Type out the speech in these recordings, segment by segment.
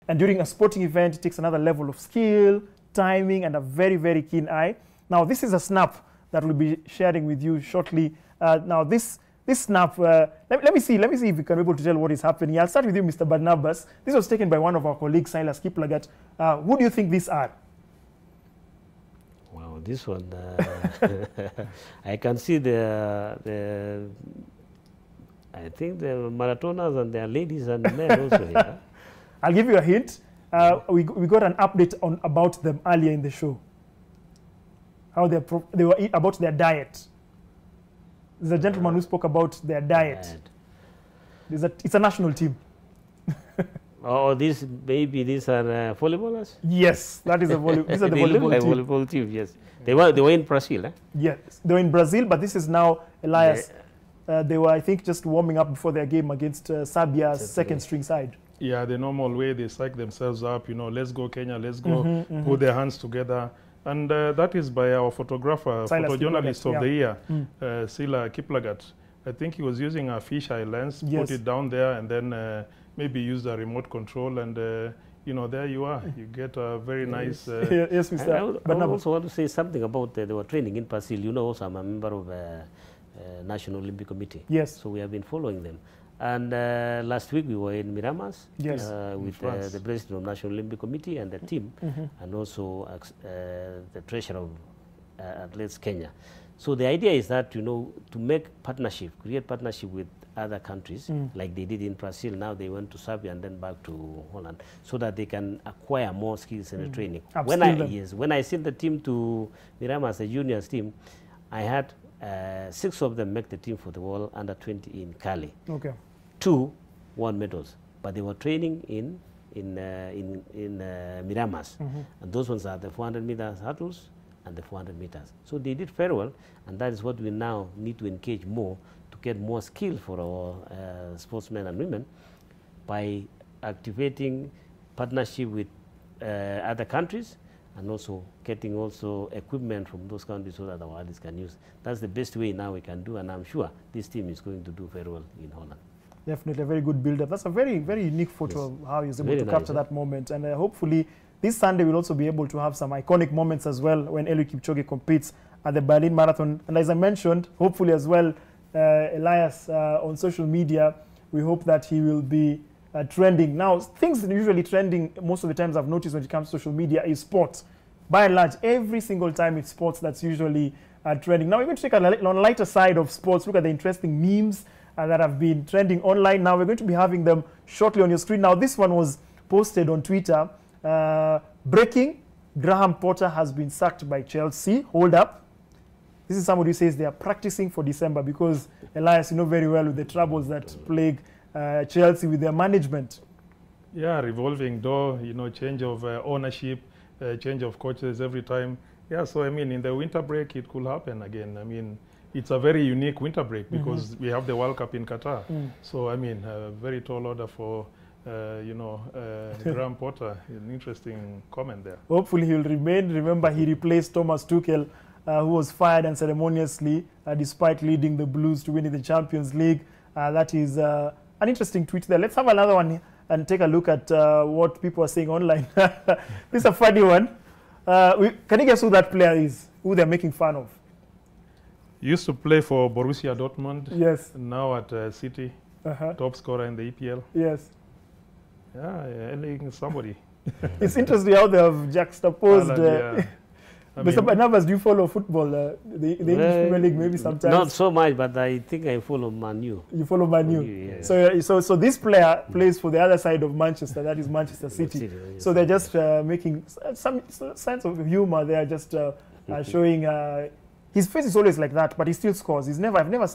And during a sporting event, it takes another level of skill, timing, and a very, very keen eye. Now, this is a snap that we'll be sharing with you shortly. Now, this snap, let me see if we can be able to tell what is happening. I'll start with you, Mr. Barnabas. This was taken by one of our colleagues, Silas Kiplagat. Who do you think these are? Wow, this one, I can see I think the marathoners and their ladies and men also here. I'll give you a hint. We got an update about them earlier in the show. How they were about their diet. There's a gentleman who spoke about their diet. It's a national team. Oh, maybe these are volleyballers? Yes, that is a volleyball. These are the volleyball team. Yes. They were in Brazil, eh? Yes, they were in Brazil, but this is now Elias. They were, I think, just warming up before their game against Serbia's second string side. Yeah, the normal way they psych themselves up, you know, let's go Kenya, let's go, put their hands together. And that is by our photographer, photojournalist of the year, Sila Kiplagat. I think he was using a fisheye lens, put it down there, and then maybe use a remote control, and you know, there you are. You get a very nice... yes, Mr. I also want to say something about they were training in Brazil. You know, also I'm a member of National Olympic Committee. Yes. So we have been following them. And last week we were in Miramas with the president of National Olympic Committee and the team, and also the treasurer of Athletes Kenya. So the idea is that, you know, to make partnership, create partnership with other countries, like they did in Brazil. Now they went to Serbia and then back to Holland, so that they can acquire more skills in the training. When I sent the team to Miramas, the juniors team, I had 6 of them make the team for the World Under-20 in Cali. Okay. 2 won medals, but they were training in Miramas, and those ones are the 400 meters hurdles and the 400 meters. So they did very well, and that is what we now need to engage more to get more skill for our sportsmen and women by activating partnership with other countries, and also getting equipment from those countries so that our athletes can use. That's the best way now we can do, and I'm sure this team is going to do very well in Holland. Definitely a very good build-up. That's a very, very unique photo of how he was able to capture that moment. And hopefully this Sunday we'll also be able to have some iconic moments as well when Eliud Kipchoge competes at the Berlin Marathon. And as I mentioned, hopefully as well, Elias, on social media, we hope that he will be trending. Now, things that are usually trending most of the times I've noticed when it comes to social media is sports. By and large, every single time it's sports that's usually trending. Now, we're going to take on a lighter side of sports, look at the interesting memes that have been trending online. Now, we're going to be having them shortly on your screen. Now, this one was posted on Twitter. Breaking, Graham Potter has been sacked by Chelsea. Hold up. This is somebody who says they are practicing for December because, Elias, you know very well with the troubles that plague Chelsea with their management. Yeah, revolving door, you know, change of ownership, change of coaches every time. Yeah, so I mean, in the winter break, it could happen again. I mean, it's a very unique winter break because we have the World Cup in Qatar. So, I mean, a very tall order for, you know, Graham Potter. An interesting comment there. Hopefully he'll remain. Remember, he replaced Thomas Tuchel, who was fired unceremoniously despite leading the Blues to win in the Champions League. That is an interesting tweet there. Let's have another one and take a look at what people are saying online. This is a funny one. Can you guess who that player is, who they're making fun of? Used to play for Borussia Dortmund. Yes. Now at City. Top scorer in the EPL. Yes. Yeah, somebody. It's interesting how they have juxtaposed. Mr. Barnabas, do you follow football? The English Premier League, maybe sometimes? Not so much, but I think I follow Man U. You follow Man U? Yeah. So this player plays for the other side of Manchester, that is Manchester City. So they're just making some sense of humor. They are just showing... his face is always like that, but he still scores. I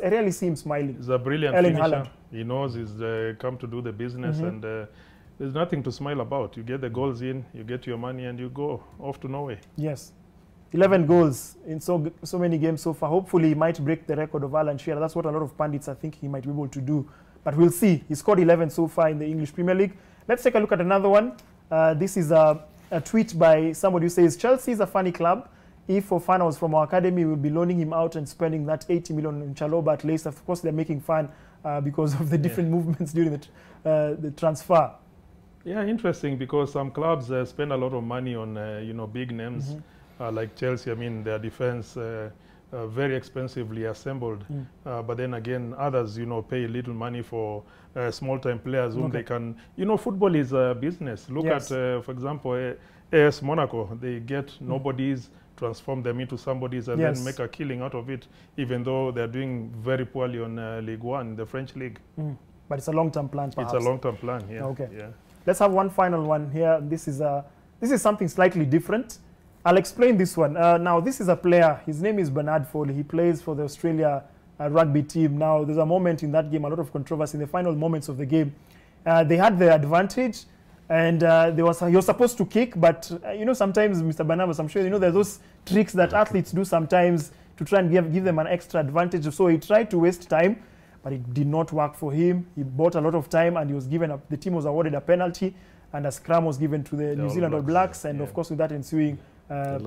rarely see him smiling. He's a brilliant finisher. He knows he's come to do the business, and there's nothing to smile about. You get the goals in, you get your money, and you go off to Norway. Yes. 11 goals in so many games so far. Hopefully, he might break the record of Alan Shearer. That's what a lot of pundits are thinking he might be able to do. But we'll see. He scored 11 so far in the English Premier League. Let's take a look at another one. This is a tweet by somebody who says, Chelsea is a funny club. If Fofana was from our academy, we'll be loaning him out and spending that 80 million in Chaloba at least. Of course, they're making fun because of the different movements during the transfer. Yeah, interesting, because some clubs spend a lot of money on big names like Chelsea. I mean, their defense very expensively assembled, but then again, others pay little money for small-time players whom they can. Football is a business. Look at, for example, AS Monaco. They get nobodies, transform them into somebodies, and then make a killing out of it, even though they're doing very poorly on Ligue 1, the French league. But it's a long-term plan, perhaps. It's a long-term plan, yeah. Okay. Yeah. Let's have one final one here. This is something slightly different. I'll explain this one. Now, this is a player. His name is Bernard Foley. He plays for the Australia rugby team. Now, there's a moment in that game, a lot of controversy in the final moments of the game. They had the advantage, and he was supposed to kick, but sometimes, Mr. Barnabas, I'm sure there's those tricks that athletes do sometimes to try and give them an extra advantage. So he tried to waste time, but it did not work for him. He bought a lot of time, and he was given the team was awarded a penalty, and a scrum was given to the New Zealand All Blacks, and of course with that ensuing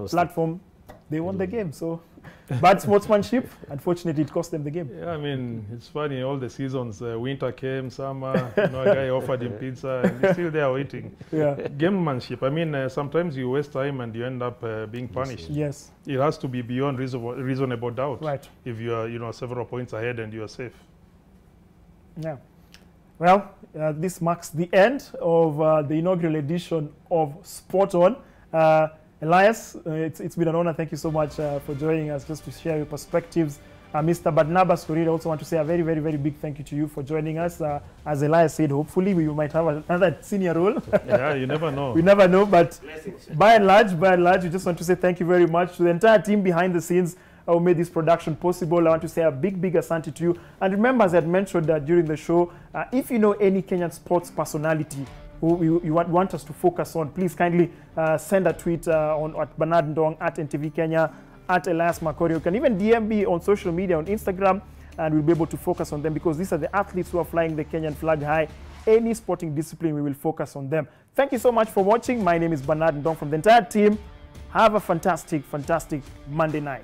platform, they won the game. So bad sportsmanship. Unfortunately, it cost them the game. Yeah, I mean, it's funny. All the seasons, winter came, summer. A guy offered him pizza, and he's still there waiting. Yeah, gamemanship. I mean, sometimes you waste time and you end up being punished. Yes, it has to be beyond reasonable doubt. Right. If you are, several points ahead and you are safe. Yeah. Well, this marks the end of the inaugural edition of Sport On. Elias, it's been an honor. Thank you so much for joining us just to share your perspectives. Mr. Barnabas Korir, I also want to say a very, very, very big thank you to you for joining us. As Elias said, hopefully we might have another senior role. Yeah, you never know. We never know, but by and large, we just want to say thank you very much to the entire team behind the scenes who made this production possible. I want to say a big, big asante to you. And remember, as I had mentioned during the show, if you know any Kenyan sports personality who you want us to focus on, please kindly send a tweet at Bernard Ndong, at NTV Kenya, at Elias Makori. You can even DM me on social media, on Instagram, and we'll be able to focus on them, because these are the athletes who are flying the Kenyan flag high. Any sporting discipline, we will focus on them. Thank you so much for watching. My name is Bernard Ndong from the entire team. Have a fantastic, fantastic Monday night.